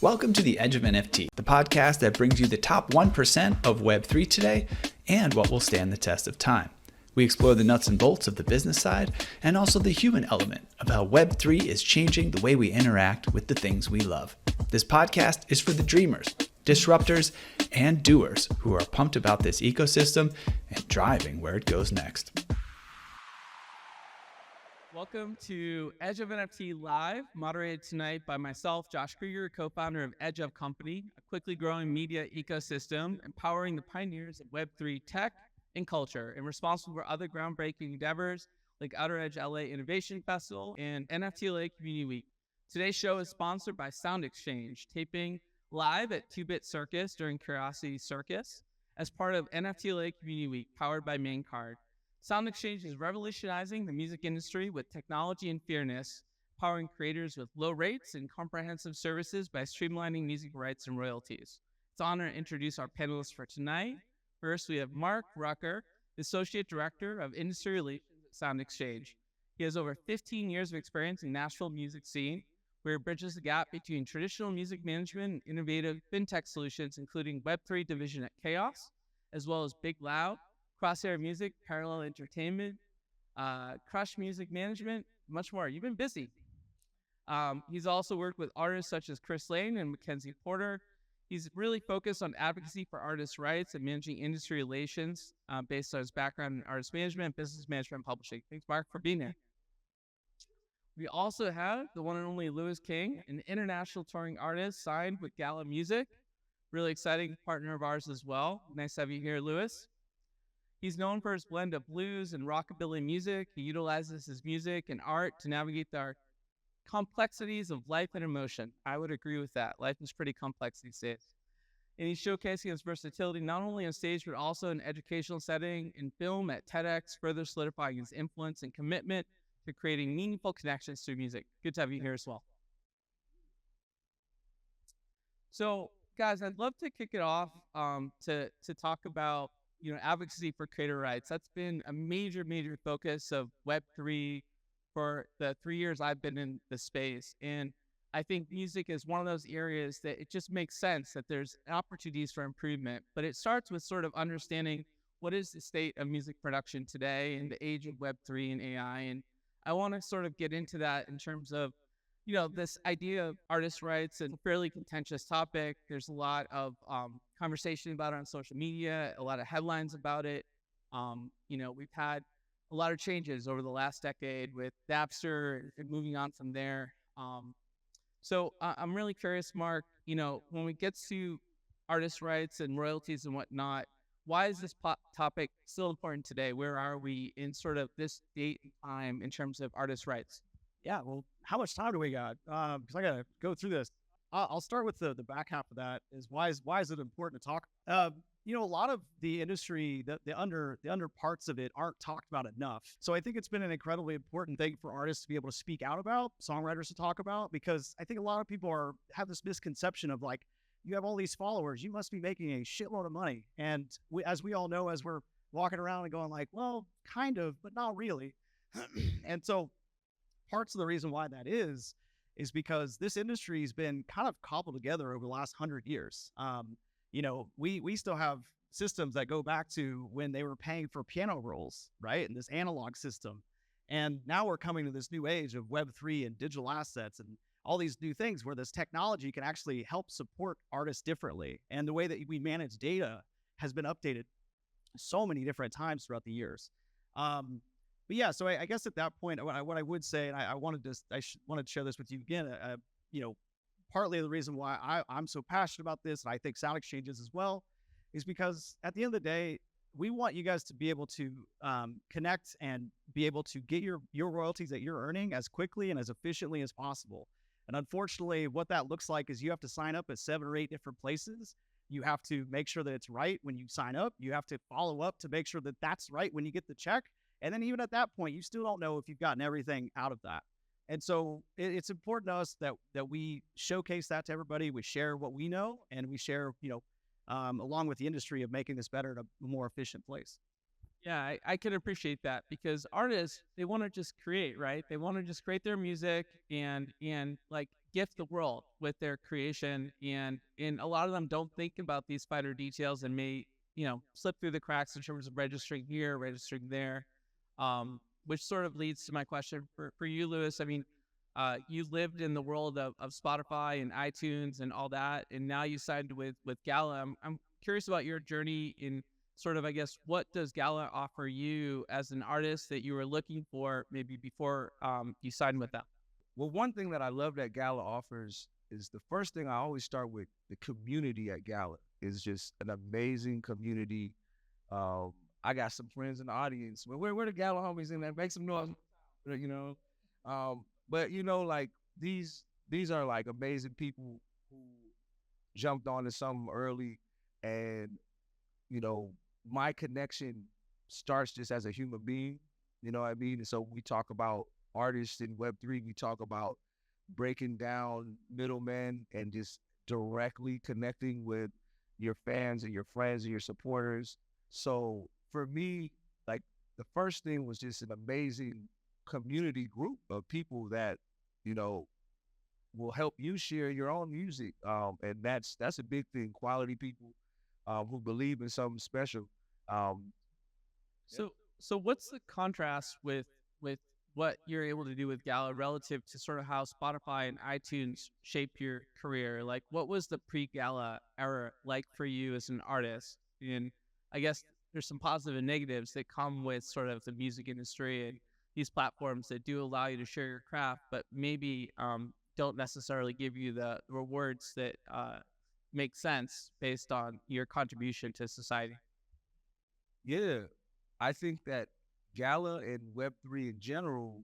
Welcome to the Edge of NFT, the podcast that brings you the top 1% of Web3 today and what will stand the test of time. We explore the nuts and bolts of the business side and also the human element of how Web3 is changing the way we interact with the things we love. This podcast is for the dreamers, disruptors, and doers who are pumped about this ecosystem and driving where it goes next. Welcome to Edge of NFT Live, moderated tonight by myself, Josh Krieger, co-founder of Edge of Company, a quickly growing media ecosystem empowering the pioneers of Web3 tech and culture, and responsible for other groundbreaking endeavors like Outer Edge LA Innovation Festival and NFT LA Community Week. Today's show is sponsored by SoundExchange, taping live at 2-Bit Circus during Curiosity Circus as part of NFT LA Community Week, powered by MainCard. SoundExchange is revolutionizing the music industry with technology and fairness, powering creators with low rates and comprehensive services by streamlining music rights and royalties. It's an honor to introduce our panelists for tonight. First, we have Mark Rucker, Associate Director of Industry Relations at SoundExchange. He has over 15 years of experience in Nashville music scene, where he bridges the gap between traditional music management and innovative fintech solutions, including Web3 division at Chaos, as well as Big Loud, Crosshair Music, Parallel Entertainment, Crush Music Management, much more. You've been busy. He's also worked with artists such as Chris Lane and Mackenzie Porter. He's really focused on advocacy for artists' rights and managing industry relations based on his background in artist management, business management, and publishing. Thanks, Mark, for being here. We also have the one and only Lewis King, an international touring artist signed with Gala Music. Really exciting partner of ours as well. Nice to have you here, Lewis. He's known for his blend of blues and rockabilly music. He utilizes his music and art to navigate the complexities of life and emotion. I would agree with that. Life is pretty complex these days. And he's showcasing his versatility not only on stage, but also in educational setting, in film, at TEDx, further solidifying his influence and commitment to creating meaningful connections through music. Good to have you here as well. So, guys, I'd love to kick it off to talk about advocacy for creator rights. That's been a major focus of Web3 for the 3 years I've been in the space. And I think music is one of those areas that it just makes sense that there's opportunities for improvement. But it starts with sort of understanding what is the state of music production today in the age of Web3 and AI. And I want to sort of get into that in terms of this idea of artist rights and a fairly contentious topic. There's a lot of conversation about it on social media, a lot of headlines about it. We've had a lot of changes over the last decade with Napster and moving on from there. So I'm really curious, Mark, when we get to artist rights and royalties and whatnot, why is this topic still important today? Where are we in sort of this date and time in terms of artist rights? Yeah, well, how much time do we got? Because I gotta go through this. I'll start with the back half of that. Is why is it important to talk? A lot of the industry, the under parts of it aren't talked about enough. So I think it's been an incredibly important thing for artists to be able to speak out about, songwriters to talk about, because I think a lot of people have this misconception of like, you have all these followers, you must be making a shitload of money. And as we all know, as we're walking around and going like, well, kind of, but not really. And so parts of the reason why that is because this industry has been kind of cobbled together over the last 100 years. We still have systems that go back to when they were paying for piano rolls, right? And this analog system. And now we're coming to this new age of Web3 and digital assets and all these new things where this technology can actually help support artists differently. And the way that we manage data has been updated so many different times throughout the years. But yeah, so I guess at that point, what I would say, and I wanted to share this with you again, partly the reason why I'm so passionate about this, and I think SoundExchange is as well, is because at the end of the day, we want you guys to be able to connect and be able to get your royalties that you're earning as quickly and as efficiently as possible. And unfortunately, what that looks like is you have to sign up at 7 or 8 different places. You have to make sure that it's right when you sign up. You have to follow up to make sure that that's right when you get the check. And then even at that point, you still don't know if you've gotten everything out of that. And so it's important to us that we showcase that to everybody. We share what we know, and we share, along with the industry of making this better, a more efficient place. Yeah, I can appreciate that, because artists, they want to just create, right? They want to just create their music and like gift the world with their creation, and a lot of them don't think about these finer details and may slip through the cracks in terms of registering here, registering there, which sort of leads to my question for you, Lewis. I mean, you lived in the world of Spotify and iTunes and all that, and now you signed with Gala. I'm curious about your journey in sort of, I guess, what does Gala offer you as an artist that you were looking for maybe before you signed with them? Well, one thing that I love that Gala offers is the first thing I always start with the community at Gala is just an amazing community. I got some friends in the audience. Where the Gala homies in there? Make some noise, you know. But like these are like amazing people who jumped onto something early, and my connection starts just as a human being. You know what I mean? And so we talk about artists in Web3, we talk about breaking down middlemen and just directly connecting with your fans and your friends and your supporters. So for me, like the first thing was just an amazing community group of people that, will help you share your own music. And that's a big thing. Quality people who believe in something special. So what's the contrast with what you're able to do with Gala relative to sort of how Spotify and iTunes shaped your career? Like, what was the pre-Gala era like for you as an artist? And I guess there's some positive and negatives that come with sort of the music industry and these platforms that do allow you to share your craft, but maybe don't necessarily give you the rewards that make sense based on your contribution to society. Yeah, I think that Gala and Web3 in general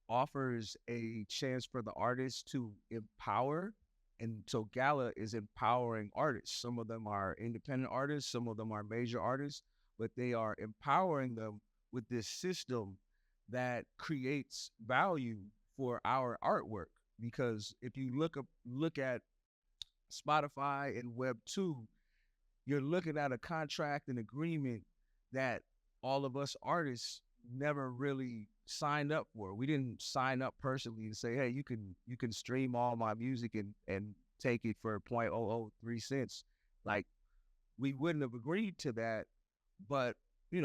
offers a chance for the artists to empower. And so Gala is empowering artists. Some of them are independent artists, some of them are major artists, but they are empowering them with this system that creates value for our artwork. Because if you look at Spotify and Web2, you're looking at a contract and agreement that all of us artists never really signed up for. We didn't sign up personally and say, hey, you can stream all my music and take it for 0.003 cents. Like, we wouldn't have agreed to that, but we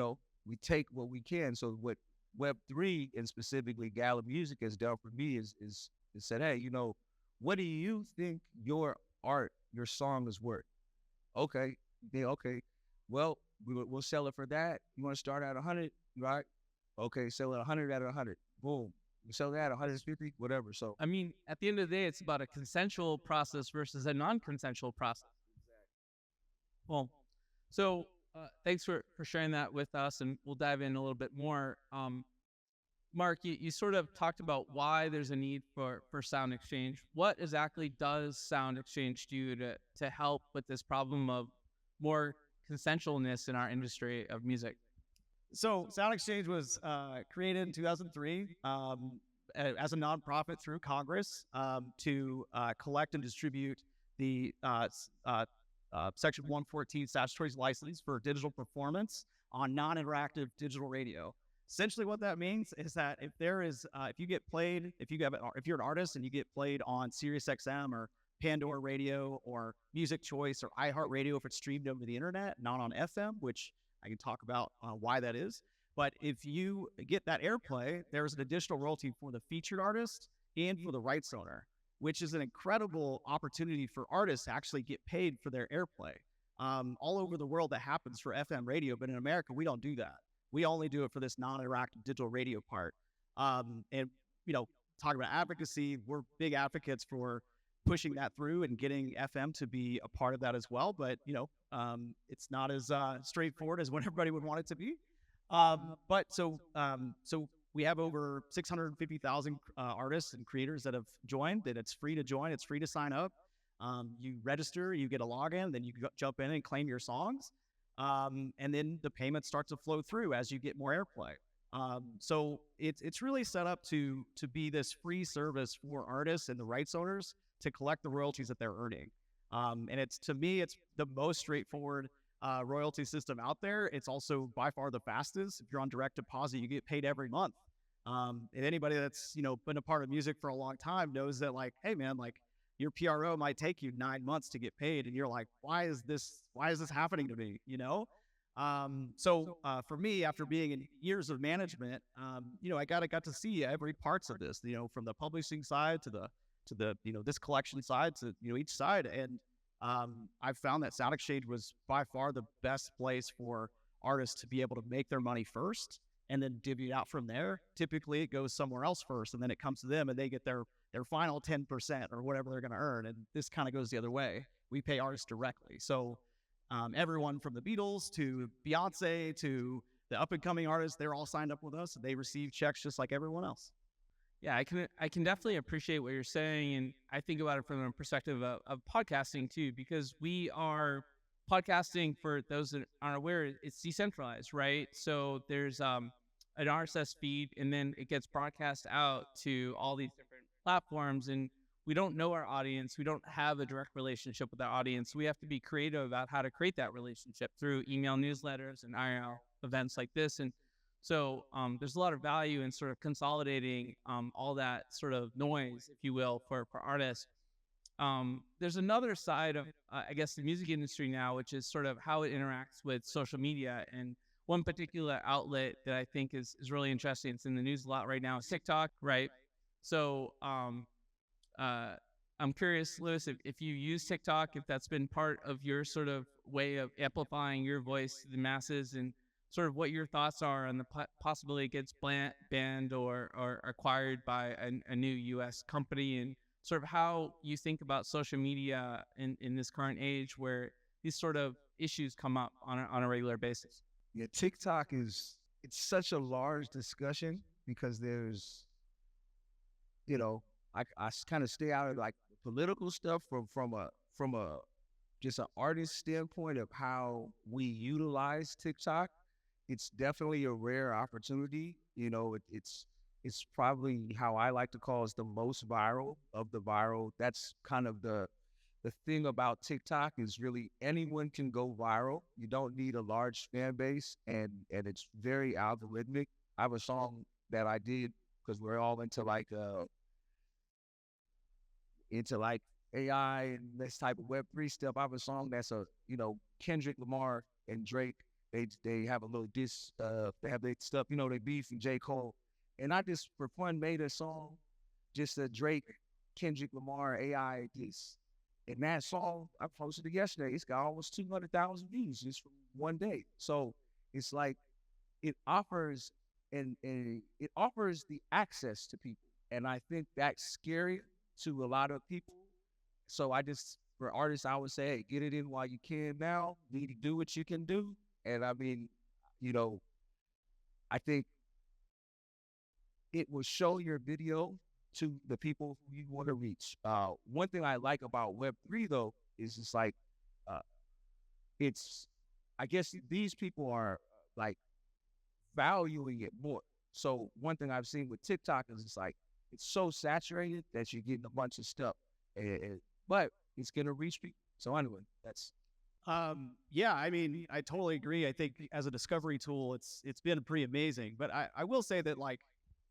take what we can. So what Web3 and specifically Gala Music has done for me is said, hey, what do you think your art, your song is worth? Okay. Yeah, okay. Well, we'll sell it for that. You want to start at 100, right? Okay, sell it 100 at 100. Boom. We sell that at 150, whatever. So, I mean, at the end of the day, it's about a consensual process versus a non-consensual process. Well, so thanks for sharing that with us, and we'll dive in a little bit more. Mark, you sort of talked about why there's a need for SoundExchange. What exactly does SoundExchange do to help with this problem of more consensualness in our industry of music? So SoundExchange was created in 2003 as a nonprofit through Congress to collect and distribute the Section 114 statutory license for digital performance on non-interactive digital radio. Essentially, what that means is that if you get played, if you're an artist and you get played on SiriusXM or Pandora Radio or Music Choice or iHeartRadio if it's streamed over the internet, not on FM, which I can talk about why that is. But if you get that airplay, there's an additional royalty for the featured artist and for the rights owner, which is an incredible opportunity for artists to actually get paid for their airplay. All over the world that happens for FM radio, but in America, we don't do that. We only do it for this non-interactive digital radio part. And talking about advocacy, we're big advocates for pushing that through and getting FM to be a part of that as well. But, it's not as straightforward as what everybody would want it to be. So we have over 650,000 artists and creators that have joined, and it's free to join. It's free to sign up. You register, you get a login, then you jump in and claim your songs. And then the payments start to flow through as you get more airplay. So it's really set up to be this free service for artists and the rights owners to collect the royalties that they're earning. And to me, it's the most straightforward royalty system out there. It's also by far the fastest. If you're on direct deposit, you get paid every month. And anybody that's, been a part of music for a long time knows that, like, hey man, like, your PRO might take you 9 months to get paid. And you're like, why is this happening to me? For me, after being in years of management, I got to see every parts of this, from the publishing side to the this collection side to, each side. And I've found that SoundExchange was by far the best place for artists to be able to make their money first and then divvy it out from there. Typically it goes somewhere else first and then it comes to them and they get their final 10% or whatever they're going to earn. And this kind of goes the other way. We pay artists directly. So everyone from the Beatles to Beyonce to the up and coming artists, they're all signed up with us and they receive checks just like everyone else. Yeah, I can definitely appreciate what you're saying, and I think about it from a perspective of podcasting too, because we are podcasting. For those that aren't aware, it's decentralized, right? So there's an RSS feed, and then it gets broadcast out to all these different platforms, and we don't know our audience. We don't have a direct relationship with our audience. We have to be creative about how to create that relationship through email newsletters and IRL events like this. And so there's a lot of value in sort of consolidating all that sort of noise, if you will, for artists. There's another side of, I guess, the music industry now, which is sort of how it interacts with social media. And one particular outlet that I think is really interesting, it's in the news a lot right now, is TikTok, right? So I'm curious, Lewis, if you use TikTok, if that's been part of your sort of way of amplifying your voice to the masses, and sort of what your thoughts are on the possibility it gets banned or acquired by a new U.S. company, and sort of how you think about social media in this current age where these sort of issues come up on a regular basis. Yeah, TikTok it's such a large discussion because there's, I kind of stay out of like political stuff from a just an artist standpoint of how we utilize TikTok. It's definitely a rare opportunity. It's probably how I like to call it the most viral of the viral. That's kind of the thing about TikTok is really anyone can go viral. You don't need a large fan base, and it's very algorithmic. I have a song that I did because we're all into like AI and this type of Web3 stuff. I have a song that's Kendrick Lamar and Drake. They have a little diss, they have their stuff, they beef and J. Cole. And I just, for fun, made a song, just a Drake, Kendrick Lamar, AI diss. And that song, I posted it yesterday. It's got almost 200,000 views just from one day. So it's like, it offers it offers the access to people. And I think that's scary to a lot of people. So for artists, I would say, hey, get it in while you can now. Need to do what you can do. And I mean, I think it will show your video to the people who you want to reach. One thing I like about Web3 though, is it's like, I guess these people are like valuing it more. So one thing I've seen with TikTok is it's like, it's so saturated that you're getting a bunch of stuff, but it's going to reach people. So anyway, that's. Yeah, I mean, I totally agree. I think as a discovery tool, it's been pretty amazing. But I will say that, like,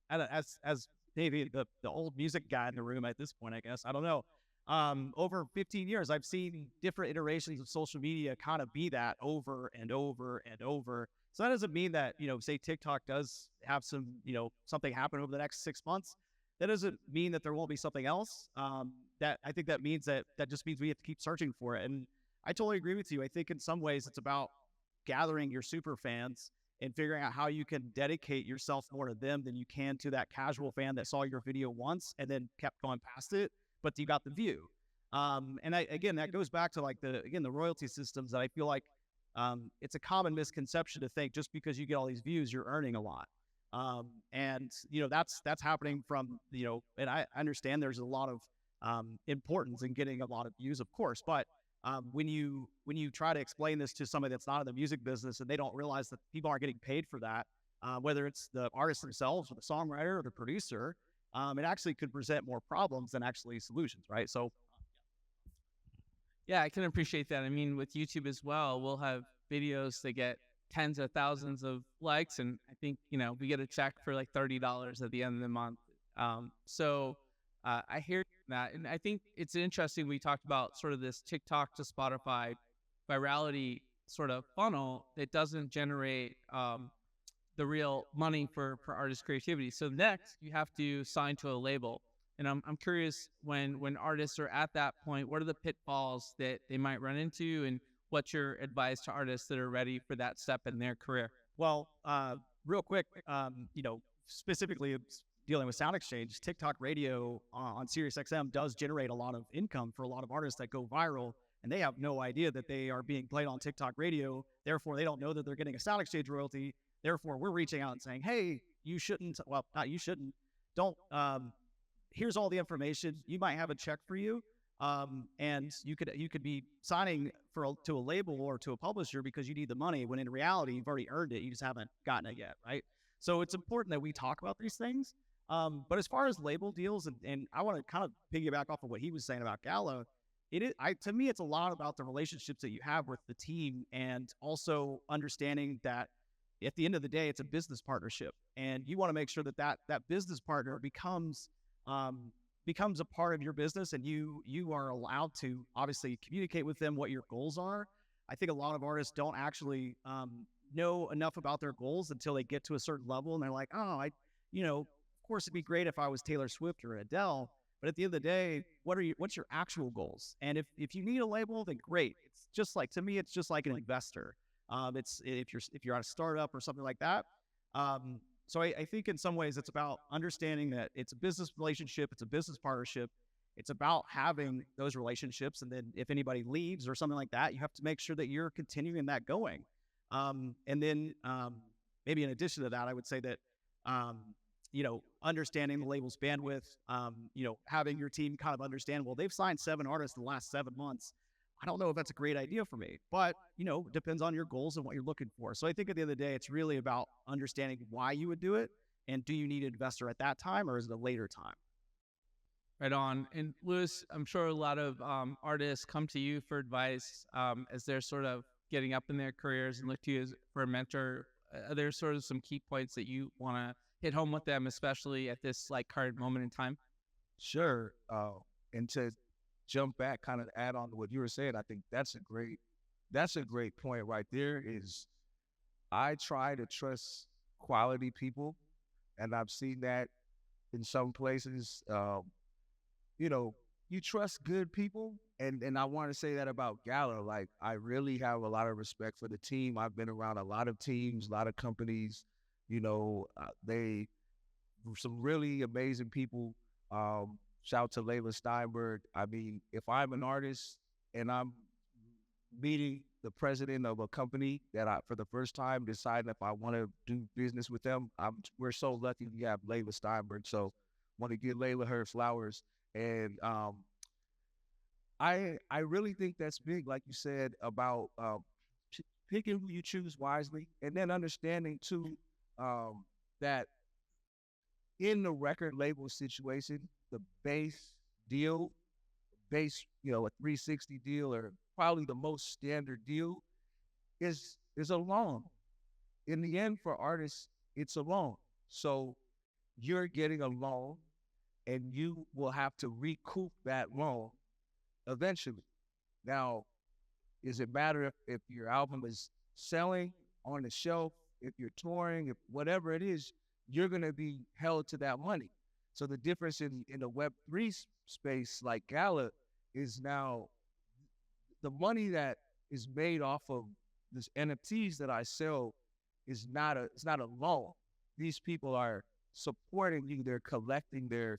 as maybe the old music guy in the room at this point, I guess, I don't know. Over 15 years, I've seen different iterations of social media kind of be that over and over and over. So that doesn't mean that, say TikTok does have some, something happen over the next 6 months. That doesn't mean that there won't be something else. That I think that means that just means we have to keep searching for it. And I totally agree with you. I think in some ways it's about gathering your super fans and figuring out how you can dedicate yourself more to them than you can to that casual fan that saw your video once and then kept going past it, but you got the view. And again, that goes back to like the royalty systems that I feel like it's a common misconception to think just because you get all these views, you're earning a lot. And that's happening from, and I understand there's a lot of importance in getting a lot of views, of course, but when you try to explain this to somebody that's not in the music business and they don't realize that people aren't getting paid for that, whether it's the artists themselves or the songwriter or the producer, it actually could present more problems than actually solutions, right? So yeah, I can appreciate that. I mean, with YouTube as well, we'll have videos that get tens of thousands of likes, and I think we get a check for like $30 at the end of the month. I hear that, and I think it's interesting. We talked about sort of this TikTok to Spotify virality sort of funnel that doesn't generate the real money for artist creativity. So next, you have to sign to a label. And I'm curious, when artists are at that point, what are the pitfalls that they might run into, and what's your advice to artists that are ready for that step in their career? Well, real quick, specifically dealing with SoundExchange, TikTok radio on SiriusXM does generate a lot of income for a lot of artists that go viral, and they have no idea that they are being played on TikTok radio. Therefore, they don't know that they're getting a SoundExchange royalty. Therefore, we're reaching out and saying, hey, you shouldn't, well, not you shouldn't, don't, here's all the information. You might have a check for you. And you could be signing to a label or to a publisher because you need the money, when in reality, you've already earned it. You just haven't gotten it yet, right? So it's important that we talk about these things. But as far as label deals, and I want to kind of piggyback off of what he was saying about Gala, to me, it's a lot about the relationships that you have with the team, and also understanding that at the end of the day, it's a business partnership, and you want to make sure that business partner becomes a part of your business, and you are allowed to obviously communicate with them what your goals are. I think a lot of artists don't actually know enough about their goals until they get to a certain level, and they're like, oh, of course it'd be great if I was Taylor Swift or Adele, but at the end of the day, what's your actual goals? And if you need a label, then great. It's just like, to me, it's just like an investor. It's if you're on a startup or something like that. So I think in some ways it's about understanding that it's a business relationship, it's a business partnership. It's about having those relationships, and then if anybody leaves or something like that, you have to make sure that you're continuing that going. And then maybe in addition to that, I would say that understanding the label's bandwidth, having your team kind of understand, well, they've signed 7 artists in the last 7 months. I don't know if that's a great idea for me, but it depends on your goals and what you're looking for. So I think at the end of the day, it's really about understanding why you would do it, and do you need an investor at that time, or is it a later time? Right on. And Louis, I'm sure a lot of artists come to you for advice as they're sort of getting up in their careers and look to you for a mentor. Are there sort of some key points that you want to hit home with them, especially at this current moment in time? Sure. And to jump back, kind of add on to what you were saying, I think that's a great point right there. Is I try to trust quality people, and I've seen that in some places. You trust good people, and I want to say that about Gala. Like, I really have a lot of respect for the team. I've been around a lot of teams, a lot of companies. They some really amazing people. Shout out to Layla Steinberg. I mean, if I'm an artist and I'm meeting the president of a company that for the first time, deciding if I want to do business with them, we're so lucky we have Layla Steinberg. So want to give Layla her flowers. And I really think that's big, like you said, about picking who you choose wisely, and then understanding too that in the record label situation, the base deal, a 360 deal, or probably the most standard deal, is a loan. In the end, for artists, it's a loan. So you're getting a loan, and you will have to recoup that loan eventually. Now, does it matter if your album is selling on the shelf, if you're touring, if whatever it is, you're going to be held to that money. So the difference in the Web3 space, like Gala, is now the money that is made off of this NFTs that I sell it's not a loan. These people are supporting you. They're collecting you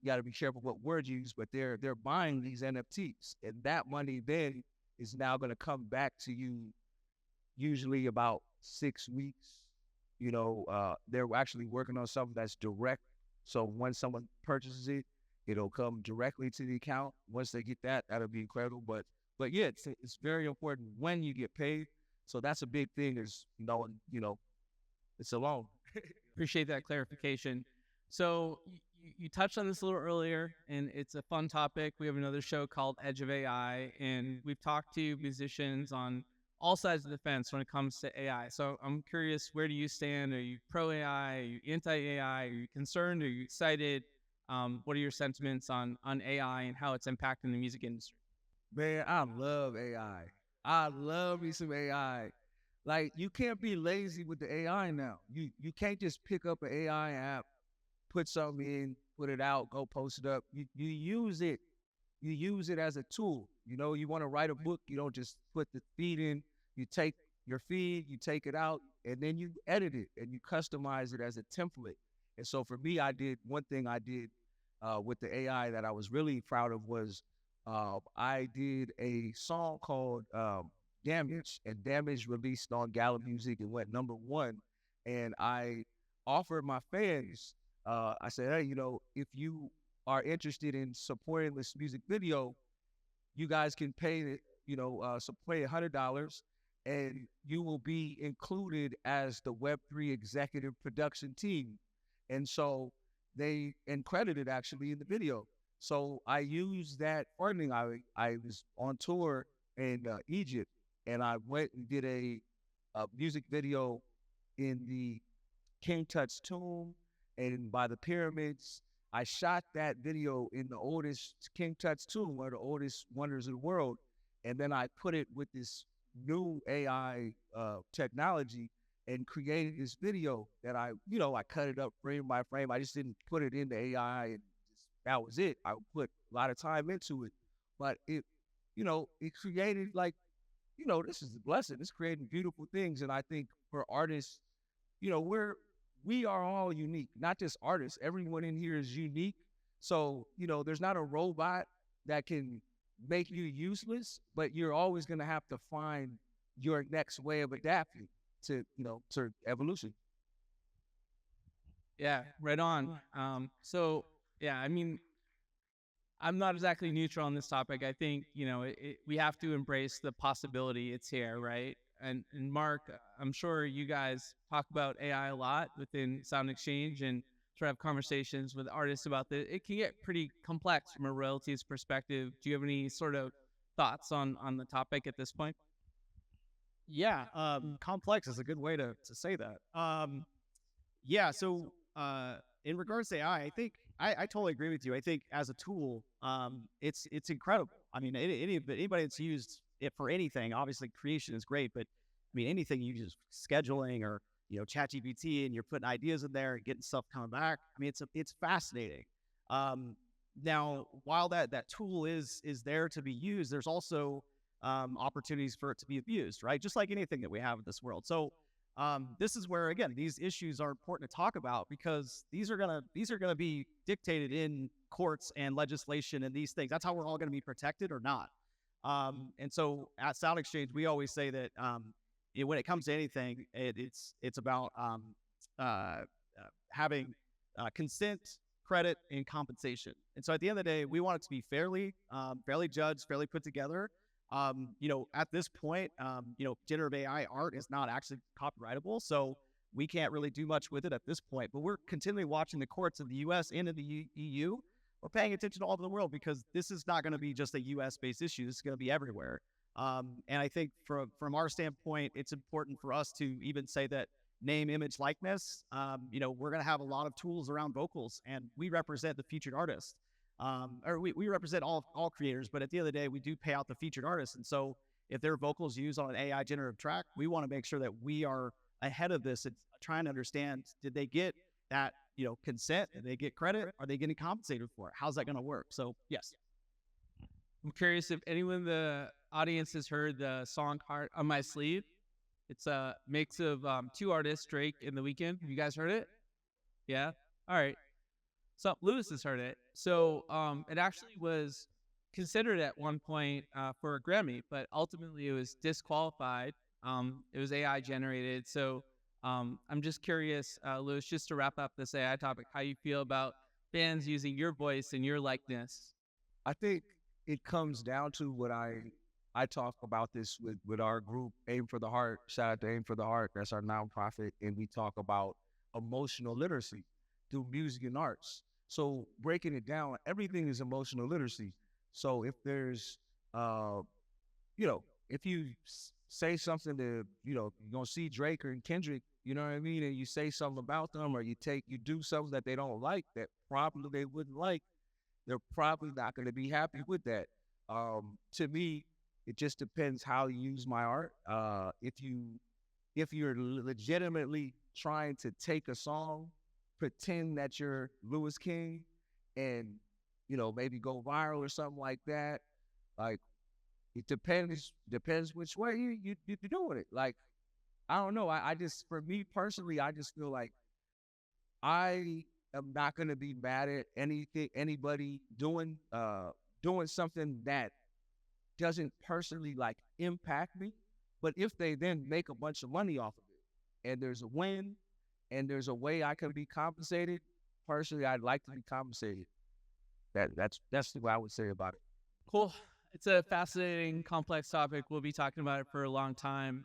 got to be careful what words you use, but they're buying these NFTs, and that money then is now going to come back to you usually about 6 weeks. They're actually working on something that's direct. So when someone purchases it, it'll come directly to the account. Once they get that, that'll be incredible. But yeah, it's very important when you get paid. So that's a big thing, is knowing, it's a loan. Appreciate that clarification. So you touched on this a little earlier, and it's a fun topic. We have another show called Edge of AI, and we've talked to musicians on all sides of the fence when it comes to AI. So I'm curious, where do you stand? Are you pro AI? Are you anti AI? Are you concerned? Are you excited? What are your sentiments on AI and how it's impacting the music industry? Man, I love AI. I love me some AI. Like, you can't be lazy with the AI now. You can't just pick up an AI app, put something in, put it out, go post it up. You use it. You use it as a tool. You know, you want to write a book, you don't just put the feed in. You take your feed, you take it out, and then you edit it and you customize it as a template. And so for me, one thing I did with the AI that I was really proud of was I did a song called Damage, and Damage released on Gala Music and went #1. And I offered my fans, I said, hey, if you are interested in supporting this music video, you guys can pay, pay $100 and you will be included as the Web3 executive production team. And so they credited actually in the video. So I used that funding. I was on tour in Egypt, and I went and did a music video in the King Tut's tomb and by the pyramids. I shot that video in the oldest King Tut's tomb, one of the oldest wonders of the world. And then I put it with this new AI technology and created this video that I cut it up frame by frame. I just didn't put it into AI and that was it. I put a lot of time into it, but it created this is a blessing. It's creating beautiful things. And I think for artists, we are all unique, not just artists. Everyone in here is unique. So, there's not a robot that can make you useless, but you're always going to have to find your next way of adapting to evolution. Yeah, right on. So yeah, I mean, I'm not exactly neutral on this topic. I think, we have to embrace the possibility it's here, right? And Mark, I'm sure you guys talk about AI a lot within SoundExchange and try to have conversations with artists about this. It can get pretty complex from a royalties perspective. Do you have any sort of thoughts on the topic at this point? Yeah, complex is a good way to say that. Yeah, so in regards to AI, I think I totally agree with you. I think as a tool, it's incredible. I mean, anybody that's used it for anything, obviously creation is great, but I mean, anything you use scheduling or ChatGPT, and you're putting ideas in there and getting stuff coming back. I mean, it's fascinating. Now, while that tool is there to be used, there's also opportunities for it to be abused, right? Just like anything that we have in this world. So this is where, again, these issues are important to talk about, because these are gonna be dictated in courts and legislation and these things. That's how we're all gonna be protected or not. And so at SoundExchange, we always say that when it comes to anything, it's about having consent, credit, and compensation. And so at the end of the day, we want it to be fairly judged, fairly put together. At this point, generative AI art is not actually copyrightable, so we can't really do much with it at this point. But we're continually watching the courts in the U.S. and in the EU. We're paying attention to all over the world, because this is not going to be just a U.S.-based issue. This is going to be everywhere. And I think from our standpoint, it's important for us to even say that name, image, likeness. We're going to have a lot of tools around vocals, and we represent the featured artist. Or we represent all creators, but at the end of the day, we do pay out the featured artists. And so if their vocals used on an AI generative track, we want to make sure that we are ahead of this and trying to understand, did they get that, consent? Did they get credit? Are they getting compensated for it? How's that going to work? So yes. I'm curious if anyone in the audience has heard the song Heart on My Sleeve. It's a mix of two artists, Drake and The Weeknd. Have you guys heard it? Yeah? All right. So Lewis has heard it. So it actually was considered at one point for a Grammy, but ultimately it was disqualified. It was AI generated. So I'm just curious, Lewis, just to wrap up this AI topic, how you feel about fans using your voice and your likeness. I think it comes down to what I talk about this with our group, Aim for the Heart. Shout out to Aim for the Heart. That's our nonprofit. And we talk about emotional literacy through music and arts. So breaking it down, everything is emotional literacy. So if there's, if you say something to, you're going to see Drake or Kendrick, you know what I mean? And you say something about them, or you do something that they don't like, that probably they wouldn't like, they're probably not going to be happy with that. To me, it just depends how you use my art. If you're legitimately trying to take a song, pretend that you're Louis King, and maybe go viral or something like that, like, it depends which way you're doing it. Like, I don't know. I just, for me personally, I just feel like I am not going to be mad at anybody doing something that doesn't personally like impact me. But if they then make a bunch of money off of it, and there's a win, and there's a way I can be compensated, personally, I'd like to be compensated. That's the way I would say about it. Cool. It's a fascinating, complex topic. We'll be talking about it for a long time.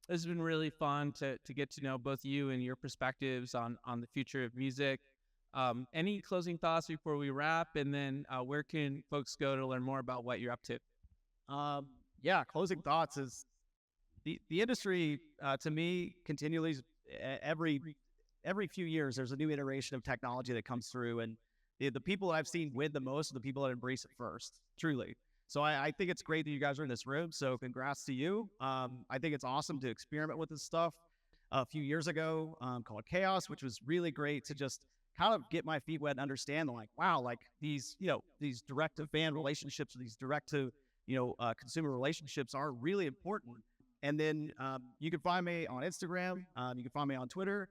This has been really fun to get to know both you and your perspectives on the future of music. Any closing thoughts before we wrap? And then where can folks go to learn more about what you're up to? Closing thoughts is the industry, to me, continually, every few years, there's a new iteration of technology that comes through. And the people I've seen win the most are the people that embrace it first, truly. So I think it's great that you guys are in this room. So congrats to you. I think it's awesome to experiment with this stuff. A few years ago, called Chaos, which was really great to just kind of get my feet wet and understand, like, wow, like these direct to fan relationships, or these direct to, consumer relationships are really important. And then you can find me on Instagram. You can find me on Twitter.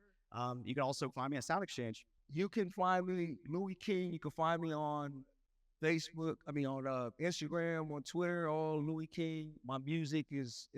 You can also find me at SoundExchange. You can find me, Louis King. You can find me on Facebook, on Instagram, on Twitter, all Louis King. My music is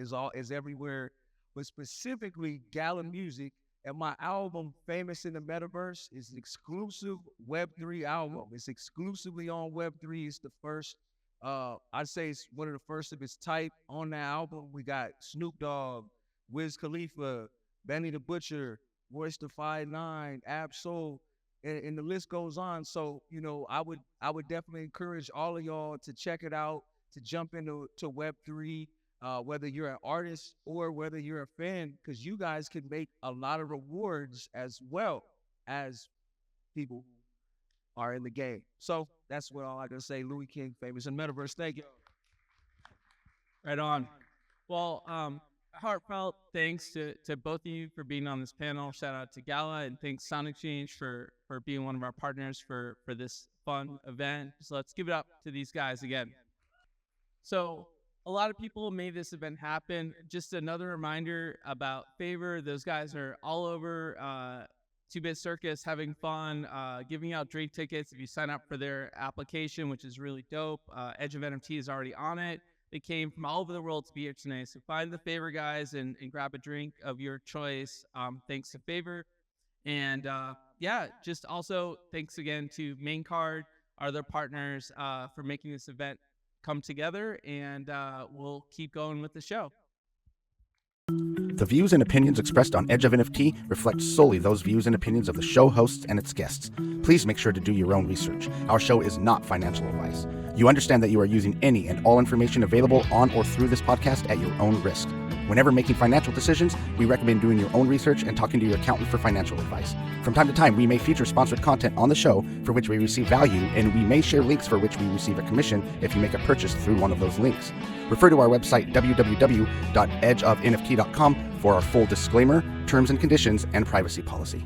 everywhere, but specifically Gala music. And my album, Famous in the Metaverse, is an exclusive Web3 album. It's exclusively on Web3. It's the first, I'd say it's one of the first of its type. On the album, we got Snoop Dogg, Wiz Khalifa, Benny the Butcher, Royce da 5'9", Ab Soul, and the list goes on. So, I would definitely encourage all of y'all to check it out, to jump into Web3, whether you're an artist or whether you're a fan, because you guys can make a lot of rewards as well as people who are in the game. So that's what all I can say. Louis King, Famous in Metaverse. Thank you. Right on. Well, heartfelt thanks to both of you for being on this panel. Shout out to Gala, and thanks SoundExchange for being one of our partners for this fun event. So let's give it up to these guys again. So a lot of people made this event happen. Just another reminder about Favor. Those guys are all over 2-Bit Circus, having fun, giving out drink tickets if you sign up for their application, which is really dope. Edge of NFT is already on it. They came from all over the world to be here tonight. So find the Favor guys and grab a drink of your choice. Thanks to Favor. And just also thanks again to Main Card, our other partners, for making this event come together. And we'll keep going with the show. The views and opinions expressed on Edge of NFT reflect solely those views and opinions of the show hosts and its guests. Please make sure to do your own research. Our show is not financial advice. You understand that you are using any and all information available on or through this podcast at your own risk. Whenever making financial decisions, we recommend doing your own research and talking to your accountant for financial advice. From time to time, we may feature sponsored content on the show for which we receive value, and we may share links for which we receive a commission if you make a purchase through one of those links. Refer to our website, www.edgeofnft.com, for our full disclaimer, terms and conditions, and privacy policy.